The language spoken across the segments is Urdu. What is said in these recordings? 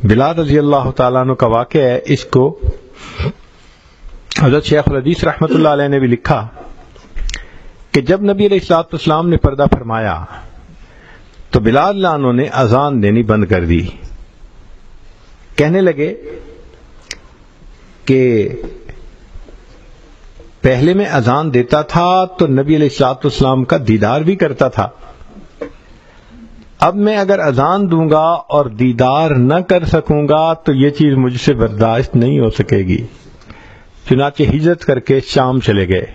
بلال رضی اللہ تعالیٰ عنہ کا واقعہ ہے، اس کو حضرت شیخ الحدیث رحمۃ اللہ علیہ نے بھی لکھا کہ جب نبی علیہ الصلوۃ والسلام نے پردہ فرمایا تو بلال عنہ نے اذان دینی بند کر دی. کہنے لگے کہ پہلے میں اذان دیتا تھا تو نبی علیہ الصلوۃ والسلام کا دیدار بھی کرتا تھا، اب میں اگر اذان دوں گا اور دیدار نہ کر سکوں گا تو یہ چیز مجھ سے برداشت نہیں ہو سکے گی. چنانچہ ہجرت کر کے شام چلے گئے.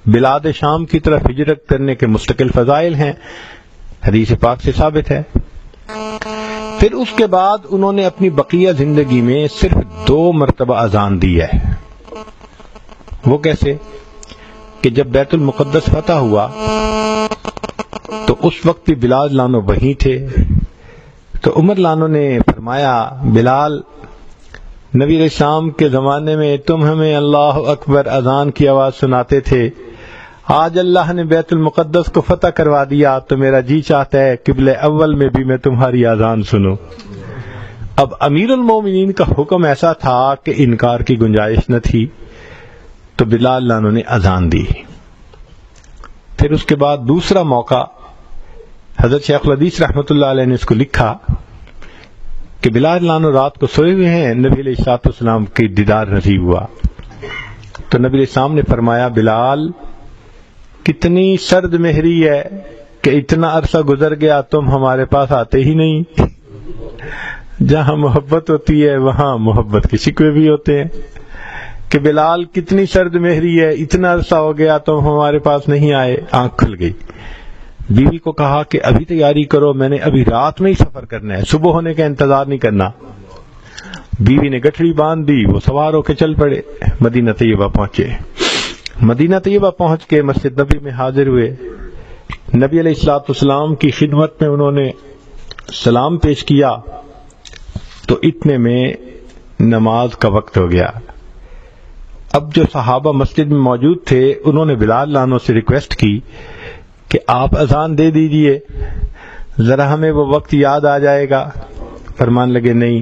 بلاد شام کی طرف ہجرت کرنے کے مستقل فضائل ہیں، حدیث پاک سے ثابت ہے. پھر اس کے بعد انہوں نے اپنی بقیہ زندگی میں صرف 2 مرتبہ اذان دی ہے. وہ کیسے کہ جب بیت المقدس فتح ہوا تو اس وقت بھی بلال لانو وہیں تھے، تو عمر لانو نے فرمایا بلال، نبی علیہ السلام کے زمانے میں تم ہمیں اللہ اکبر اذان کی آواز سناتے تھے، آج اللہ نے بیت المقدس کو فتح کروا دیا تو میرا جی چاہتا ہے قبلہ اول میں بھی میں تمہاری اذان سنوں. اب امیر المومنین کا حکم ایسا تھا کہ انکار کی گنجائش نہ تھی، تو بلال لانو نے اذان دی. پھر اس کے بعد دوسرا موقع حضرت شیخ الحدیث رحمۃ اللہ علیہ نے اس کو لکھا کہ بلال لانو رات کو سوئے ہوئے ہیں، نبی علیہ الصلوۃ والسلام کی دیدار نصیب ہوا تو نبی علیہ السلام نے فرمایا بلال کتنی سرد مہری ہے کہ اتنا عرصہ گزر گیا تم ہمارے پاس آتے ہی نہیں. جہاں محبت ہوتی ہے وہاں محبت کے شکوے بھی ہوتے ہیں کہ بلال کتنی سرد مہری ہے، اتنا عرصہ ہو گیا تم ہمارے پاس نہیں آئے. آنکھ کھل گئی. بیوی کو کہا کہ ابھی تیاری کرو، میں نے ابھی رات میں ہی سفر کرنا ہے، صبح ہونے کا انتظار نہیں کرنا. بیوی نے گٹھڑی باندھ دی، وہ سوار ہو کے چل پڑے. مدینہ طیبہ پہنچے. مدینہ طیبہ پہنچ کے مسجد نبی میں حاضر ہوئے. نبی علیہ الصلوۃ والسلام کی خدمت میں انہوں نے سلام پیش کیا تو اتنے میں نماز کا وقت ہو گیا. اب جو صحابہ مسجد میں موجود تھے انہوں نے بلال لانو سے ریکویسٹ کی کہ آپ اذان دے دیجئے، ذرا ہمیں وہ وقت یاد آ جائے گا. فرمان لگے نہیں،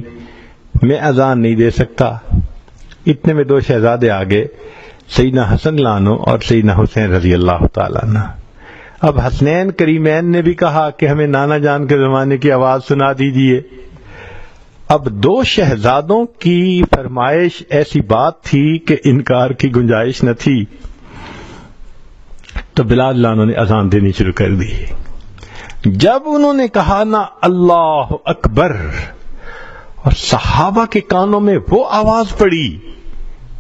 میں اذان نہیں دے سکتا. اتنے میں 2 شہزادے آگے، سیدنا حسن لانو اور سیدنا حسین رضی اللہ تعالیٰ عنہ. اب حسنین کریمین نے بھی کہا کہ ہمیں نانا جان کے زمانے کی آواز سنا دیجئے. اب 2 شہزادوں کی فرمائش ایسی بات تھی کہ انکار کی گنجائش نہ تھی، تو بلال لانو نے اذان دینی شروع کر دی. جب انہوں نے کہا نا اللہ اکبر اور صحابہ کے کانوں میں وہ آواز پڑی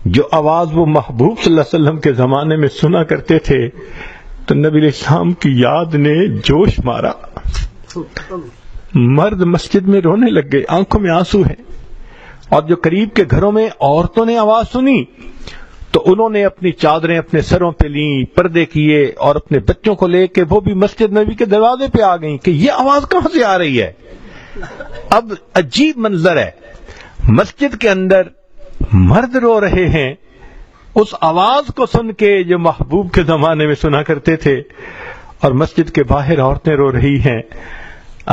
جو آواز وہ محبوب صلی اللہ علیہ وسلم کے زمانے میں سنا کرتے تھے، تو نبی علیہ السلام کی یاد نے جوش مارا. مرد مسجد میں رونے لگ گئے، آنکھوں میں آنسو ہیں. اور جو قریب کے گھروں میں عورتوں نے آواز سنی تو انہوں نے اپنی چادریں اپنے سروں پہ لیں، پردے کیے اور اپنے بچوں کو لے کے وہ بھی مسجد نبی کے دروازے پہ آ گئیں کہ یہ آواز کہاں سے آ رہی ہے. اب عجیب منظر ہے، مسجد کے اندر مرد رو رہے ہیں اس آواز کو سن کے جو محبوب کے زمانے میں سنا کرتے تھے، اور مسجد کے باہر عورتیں رو رہی ہیں.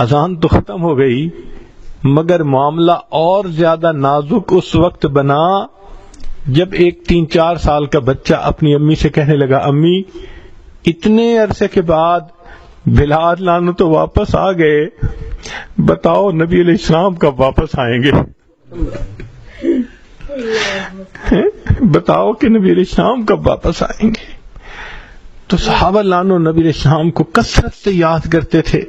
اذان تو ختم ہو گئی مگر معاملہ اور زیادہ نازک اس وقت بنا جب ایک 3-4 سال کا بچہ اپنی امی سے کہنے لگا امی اتنے عرصے کے بعد بلال لانو تو واپس آ گئے، بتاؤ نبی علیہ السلام کب واپس آئیں گے؟ بتاؤ کہ نبی علیہ السلام کب واپس آئیں گے؟ تو صحابہ لانو نبی علیہ السلام کو کثرت سے یاد کرتے تھے.